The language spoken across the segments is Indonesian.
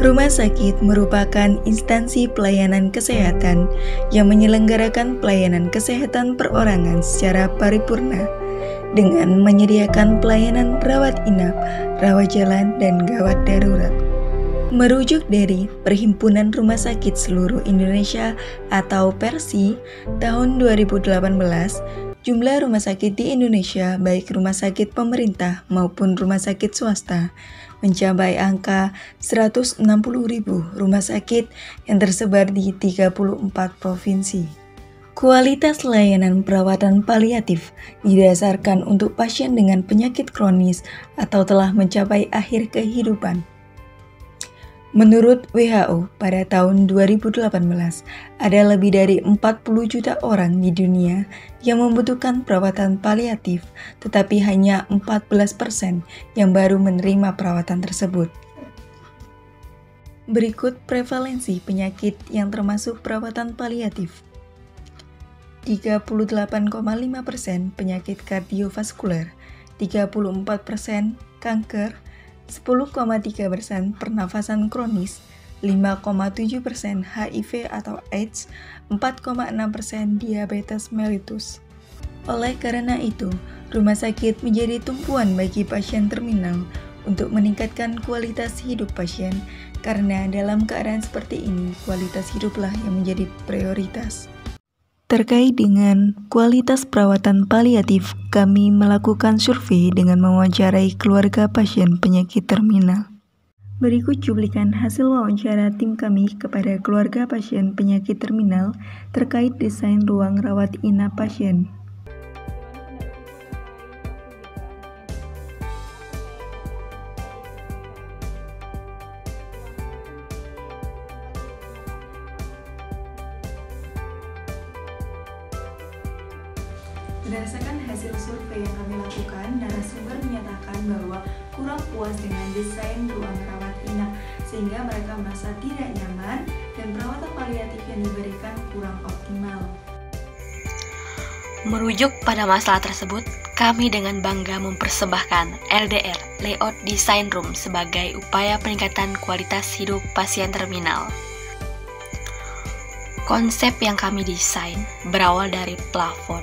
Rumah sakit merupakan instansi pelayanan kesehatan yang menyelenggarakan pelayanan kesehatan perorangan secara paripurna dengan menyediakan pelayanan rawat inap, rawat jalan, dan gawat darurat. Merujuk dari Perhimpunan Rumah Sakit Seluruh Indonesia atau PERSI tahun 2018, jumlah rumah sakit di Indonesia, baik rumah sakit pemerintah maupun rumah sakit swasta, mencapai angka 160.000 rumah sakit yang tersebar di 34 provinsi. Kualitas layanan perawatan paliatif didasarkan untuk pasien dengan penyakit kronis atau telah mencapai akhir kehidupan. Menurut WHO, pada tahun 2018, ada lebih dari 40 juta orang di dunia yang membutuhkan perawatan paliatif, tetapi hanya 14% yang baru menerima perawatan tersebut. Berikut prevalensi penyakit yang termasuk perawatan paliatif. 38,5% penyakit kardiovaskuler, 34% kanker, 10,3% pernafasan kronis, 5,7% HIV atau AIDS, 4,6% diabetes mellitus. Oleh karena itu, rumah sakit menjadi tumpuan bagi pasien terminal untuk meningkatkan kualitas hidup pasien, karena dalam keadaan seperti ini, kualitas hiduplah yang menjadi prioritas. Terkait dengan kualitas perawatan paliatif, kami melakukan survei dengan mewawancarai keluarga pasien penyakit terminal. Berikut cuplikan hasil wawancara tim kami kepada keluarga pasien penyakit terminal terkait desain ruang rawat inap pasien. Berdasarkan hasil survei yang kami lakukan, narasumber menyatakan bahwa kurang puas dengan desain ruang rawat inap sehingga mereka merasa tidak nyaman dan perawatan paliatif yang diberikan kurang optimal. Merujuk pada masalah tersebut, kami dengan bangga mempersembahkan LDR, Layout Design Room, sebagai upaya peningkatan kualitas hidup pasien terminal. Konsep yang kami desain berawal dari plafon.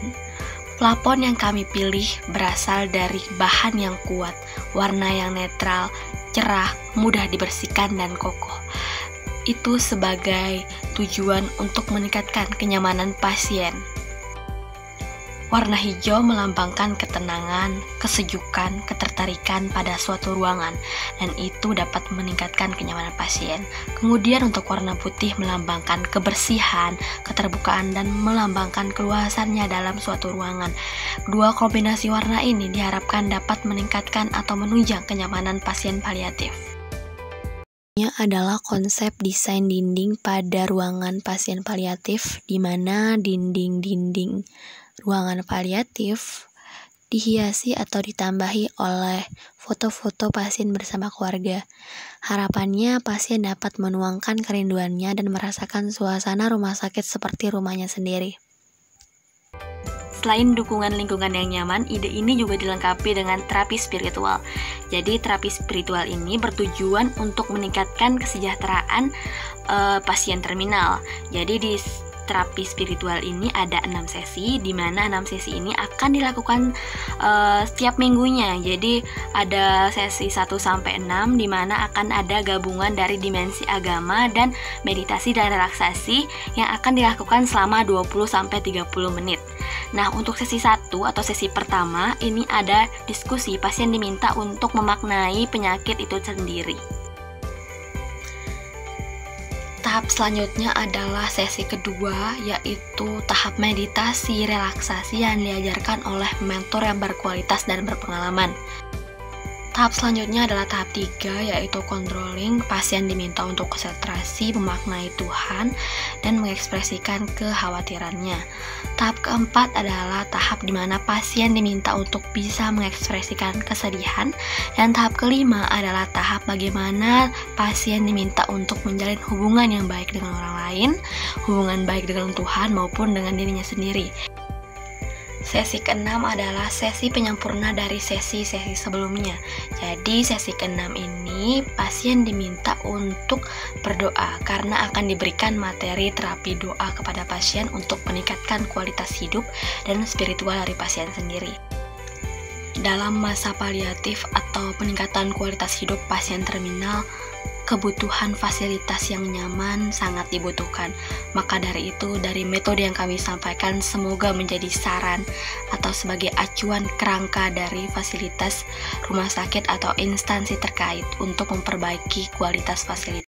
Plafon yang kami pilih berasal dari bahan yang kuat, warna yang netral, cerah, mudah dibersihkan, dan kokoh. Itu sebagai tujuan untuk meningkatkan kenyamanan pasien. Warna hijau melambangkan ketenangan, kesejukan, ketertarikan pada suatu ruangan, dan itu dapat meningkatkan kenyamanan pasien. Kemudian untuk warna putih melambangkan kebersihan, keterbukaan, dan melambangkan keluasannya dalam suatu ruangan. Dua kombinasi warna ini diharapkan dapat meningkatkan atau menunjang kenyamanan pasien paliatif. Ini adalah konsep desain dinding pada ruangan pasien paliatif, di mana dinding-dinding ruangan paliatif dihiasi atau ditambahi oleh foto-foto pasien bersama keluarga. Harapannya pasien dapat menuangkan kerinduannya dan merasakan suasana rumah sakit seperti rumahnya sendiri. Selain dukungan lingkungan yang nyaman, ide ini juga dilengkapi dengan terapi spiritual. Jadi terapi spiritual ini bertujuan untuk meningkatkan kesejahteraan pasien terminal. Jadi di terapi spiritual ini ada 6 sesi, di mana 6 sesi ini akan dilakukan setiap minggunya. Jadi ada sesi 1-6 di mana akan ada gabungan dari dimensi agama dan meditasi dan relaksasi yang akan dilakukan selama 20-30 menit. Nah, untuk sesi 1 atau sesi pertama ini ada diskusi. Pasien diminta untuk memaknai penyakit itu sendiri. Tahap selanjutnya adalah sesi kedua, yaitu tahap meditasi relaksasi yang diajarkan oleh mentor yang berkualitas dan berpengalaman. Tahap selanjutnya adalah tahap 3, yaitu controlling. Pasien diminta untuk konsentrasi, memaknai Tuhan, dan mengekspresikan kekhawatirannya. Tahap keempat adalah tahap di mana pasien diminta untuk bisa mengekspresikan kesedihan. Dan tahap kelima adalah tahap bagaimana pasien diminta untuk menjalin hubungan yang baik dengan orang lain, hubungan baik dengan Tuhan maupun dengan dirinya sendiri. Sesi ke-6 adalah sesi penyempurna dari sesi-sesi sebelumnya. Jadi sesi ke-6 ini pasien diminta untuk berdoa karena akan diberikan materi terapi doa kepada pasien untuk meningkatkan kualitas hidup dan spiritual dari pasien sendiri. Dalam masa paliatif atau peningkatan kualitas hidup pasien terminal, kebutuhan fasilitas yang nyaman sangat dibutuhkan. Maka dari itu, dari metode yang kami sampaikan semoga menjadi saran atau sebagai acuan kerangka dari fasilitas rumah sakit atau instansi terkait untuk memperbaiki kualitas fasilitas.